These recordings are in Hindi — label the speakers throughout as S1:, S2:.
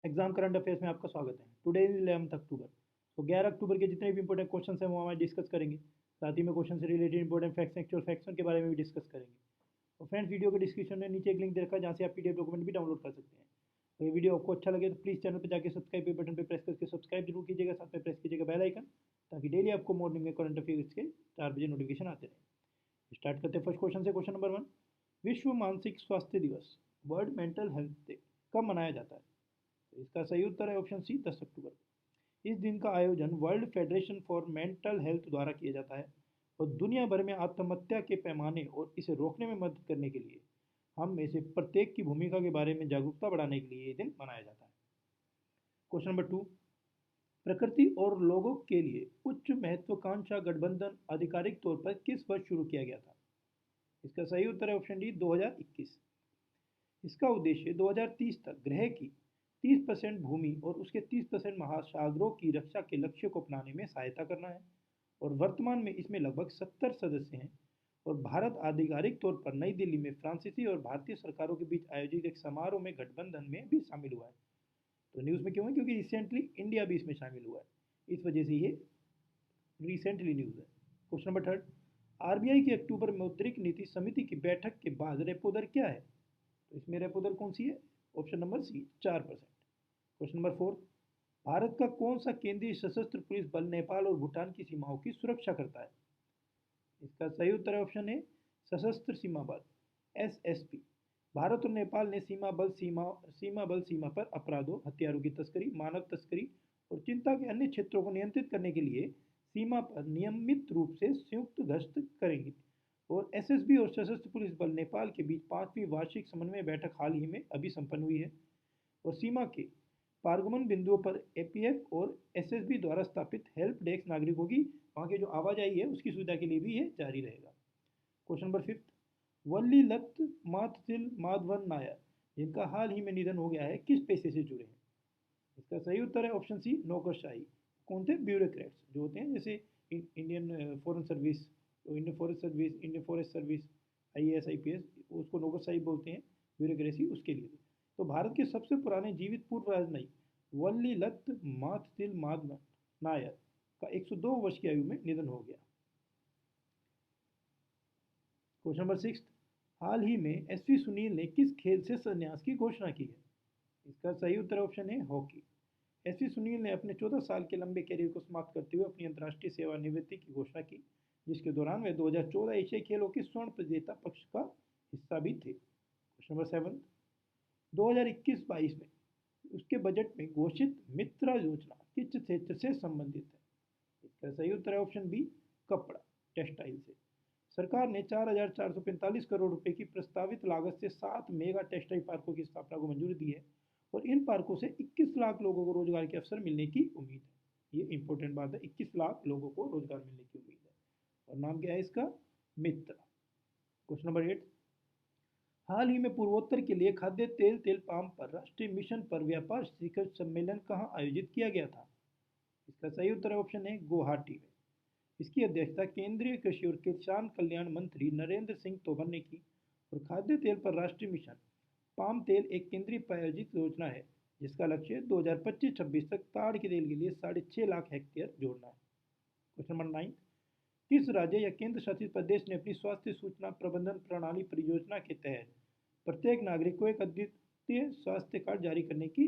S1: एग्जाम करंट अफेयर्स में आपका स्वागत है। टुडे इज 11 अक्टूबर। तो 11 अक्टूबर के जितने भी इंपॉर्टेंट क्वेश्चन हैं वो हमारे डिस्कस करेंगे। साथ ही में क्वेश्चन से related important facts actual facts के बारे में भी डिस्कस करेंगे। तो फ्रेंड्स, वीडियो के डिस्क्रिप्शन में नीचे एक लिंक दे रखा है जहाँ से आप पीडीएफ डॉक्यूमेंट भी डाउनलोड कर सकते हैं। तो ये वीडियो आपको अच्छा लगे तो प्लीज़ चैनल पर जाकर सब्सक्राइब के बटन पर प्रेस करके सब्सक्राइब जरूर कीजिएगा। साथ में प्रेस कीजिएगा बेल आइकन, ताकि डेली आपको मॉर्निंग में करंट अफेयर्स के 4 बजे नोटिफिकेशन आते रहे। स्टार्ट करते हैं फर्स्ट क्वेश्चन से। क्वेश्चन नंबर 1, विश्व मानसिक स्वास्थ्य दिवस वर्ल्ड मेंटल हेल्थ डे कब मनाया जाता है? तो इसका सही उत्तर है ऑप्शन सी, 10 अक्टूबर। इस दिन का आयोजन world federation for mental health द्वारा किया जाता है और दुनिया भर में आत्महत्या के पैमाने और इसे रोकने में मदद करने के लिए हम में से प्रत्येक की भूमिका के बारे में जागरूकता बढ़ाने के लिए ये दिन मनाया जाता है। क्वेश्चन नंबर 2, प्रकृति और लोगों के लिए उच्च महत्वाकांक्षा गठबंधन आधिकारिक तौर पर किस वर्ष शुरू किया गया था? इसका सही उत्तर है ऑप्शन डी, 2021। इसका उद्देश्य 2030 तक ग्रह की 30% भूमि और उसके 30% महासागरों की रक्षा के लक्ष्य को अपनाने में सहायता करना है और वर्तमान में इसमें लगभग 70 सदस्य हैं। और भारत आधिकारिक तौर पर नई दिल्ली में फ्रांसीसी और भारतीय सरकारों के बीच आयोजित एक समारोह में गठबंधन में भी शामिल हुआ है। तो न्यूज़ में क्यों है? क्योंकि रिसेंटली इंडिया भी इसमें शामिल हुआ है, इस वजह से ये रिसेंटली न्यूज़ है। क्वेश्चन नंबर 3, आरबीआई की अक्टूबर मौद्रिक नीति समिति की बैठक के बाद रेपो दर क्या है? तो इसमें रेपो दर कौन सी है? Option number C, 4%। Question number 4, Bharat का कौन सा केंद्रीय सशस्त्र पुलिस बल नेपाल और भूटान की सीमाओं की सुरक्षा करता है? इसका सही उत्तर है ऑप्शन ए, सशस्त्र सीमा बल, एसएसपी। भारत और नेपाल ने सीमा पर अपराधों, हथियारों की तस्करी, मानव तस्करी और चिंता के अन्य क्षेत्रों को नियंत्रित करने के लिए सीमा पर नियमित रूप से संयुक्त गश्त करेंगे। और एसएसबी और सशस्त्र पुलिस बल नेपाल के बीच 5वीं वार्षिक समन्वय बैठक हाल ही में अभी संपन्न हुई है। और सीमा के पारगमन बिंदुओं पर एपीएफ और एसएसबी द्वारा स्थापित हेल्प डेस्क नागरिकों की वहाँ की जो आवाजाही है उसकी सुविधा के लिए भी ये जारी रहेगा। क्वेश्चन नंबर 5, वल्ली लत मातसिल माधवन नायर, जिनका हाल ही में निधन हो गया है, किस पेशे से जुड़े हैं? इसका सही उत्तर है ऑप्शन सी, नौकरशाही। कौन थे? ब्यूरोक्रेट्स जो होते हैं, जैसे इंडियन फॉरेन सर्विस, तो Indian forest service, IAS IPS, उसको नौकरशाही बोलते हैं, ब्यूरोक्रेसी उसके लिए। तो भारत के सबसे पुराने जीवित पूर्व राजनयिक वल्ली लत मातसिल माधवन नायर का 102 वर्ष की आयु में निधन हो गया। क्वेश्चन नंबर 6, हाल ही में एसपी सुनील ने किस खेल से संन्यास की घोषणा की है? इसका सही उत्तर ऑप्शन है हॉकी। एसपी सुनील ने अपने 14 साल के लंबे करियर को समाप्त करते हुए अपनी अंतर्राष्ट्रीय सेवानिवृत्ति की घोषणा की, जिसके दौरान वे 2014 एशियाई खेलों के स्वर्ण विजेता पक्ष का हिस्सा भी थे। क्वेश्चन नंबर 7, 2021-22 में उसके बजट में घोषित मित्रा योजना किस क्षेत्र से संबंधित है? इसका सही उत्तर है ऑप्शन बी, कपड़ा, टेक्सटाइल से। सरकार ने 4,445 करोड़ रुपए की प्रस्तावित लागत से 7 मेगा टेक्सटाइल पार्कों की स्थापना को मंजूरी दी है और इन पार्कों से 21 लाख लोगों को रोजगार के अवसर मिलने की उम्मीद है। ये इंपॉर्टेंट बात है, 21 लाख लोगों को रोजगार मिलने की उम्मीद है। और नाम क्या है इसका? मित्रा। क्वेश्चन नंबर 8, हाल ही में पूर्वोत्तर के लिए खाद्य तेल तेल पाम पर राष्ट्रीय मिशन पर व्यापार शिखर सम्मेलन कहाँ आयोजित किया गया था? इसका सही उत्तर है ऑप्शन है, गुवाहाटी में। इसकी अध्यक्षता केंद्रीय कृषि और किसान कल्याण मंत्री नरेंद्र सिंह तोमर ने की। और खाद्य तेल पर राष्ट्रीय मिशन पाम तेल एक केंद्रीय प्रायोजित योजना है जिसका लक्ष्य 2025-26 तक ताड़ के तेल के लिए 6.5 लाख हेक्टेयर जोड़ना है। क्वेश्चन नंबर 9, किस राज्य या केंद्र शासित प्रदेश ने अपनी स्वास्थ्य सूचना प्रबंधन प्रणाली परियोजना के तहत प्रत्येक नागरिक को एक अद्वितीय स्वास्थ्य कार्ड जारी करने की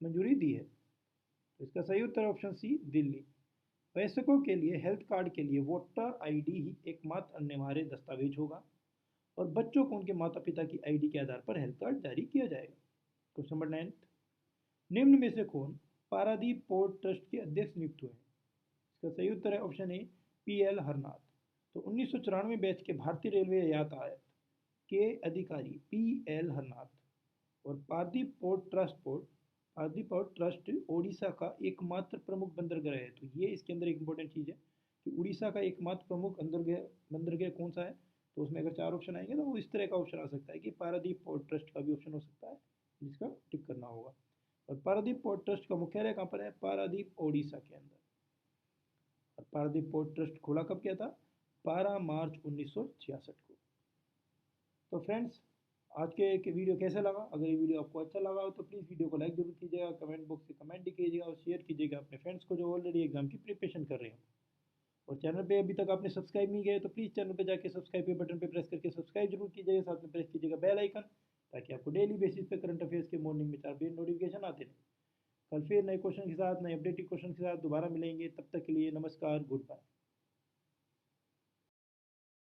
S1: मंजूरी दी है? तो इसका सही उत्तर ऑप्शन सी, दिल्ली। वयस्कों के लिए हेल्थ कार्ड के लिए वोटर आईडी ही एकमात्र अनिवार्य दस्तावेज होगा और बच्चों को उनके माता पिता की आईडी के आधार पर हेल्थ कार्ड जारी किया जाएगा। क्वेश्चन नंबर 9, निम्न में से कौन पारादीप पोर्ट ट्रस्ट के अध्यक्ष नियुक्त हुए हैं? इसका सही उत्तर है ऑप्शन ए, पीएल हरनाथ। तो 1994 बैच के भारतीय रेलवे यातायात के अधिकारी पीएल हरनाथ और पारदीप पोर्ट ट्रस्ट ओडिशा का एकमात्र प्रमुख बंदरगाह है। तो ये इसके अंदर एक इंपॉर्टेंट चीज़ है कि उड़ीसा का एकमात्र प्रमुख बंदरगाह कौन सा है? तो उसमें अगर 4 ऑप्शन आएंगे तो वो इस तरह का ऑप्शन आ सकता है कि पारादीप पोर्ट ट्रस्ट का भी ऑप्शन हो सकता है, जिसका टिक करना होगा। और पारादीप पोर्ट ट्रस्ट का मुख्यालय कहाँ पर है? पारादीप ओडिशा के अंदर। और पारादीप पोर्ट ट्रस्ट खोला कब किया था? 12 मार्च 1966 को। तो फ्रेंड्स, आज के वीडियो कैसा लगा? अगर ये वीडियो आपको अच्छा लगा हो तो प्लीज़ वीडियो को लाइक जरूर कीजिएगा, कमेंट बॉक्स से कमेंट कीजिएगा और शेयर कीजिएगा अपने फ्रेंड्स को जो ऑलरेडी एग्जाम की प्रिपरेशन कर रहे हैं। और चैनल पे अभी तक आपने सब्सक्राइब नहीं किया है तो प्लीज़ चैनल पे जाके सब्सक्राइब के बटन पे प्रेस करके सब्सक्राइब जरूर कीजिएगा, साथ में प्रेस कीजिएगा बेल आइकन, ताकि आपको डेली बेसिस पे करंट अफेयर्स के मॉर्निंग में 4 बजे नोटिफिकेशन आते रहे। कल फिर नए क्वेश्चन के साथ, नए अपडेटेड क्वेश्चन के साथ दोबारा मिलेंगे। तब तक के लिए नमस्कार, गुड बाय।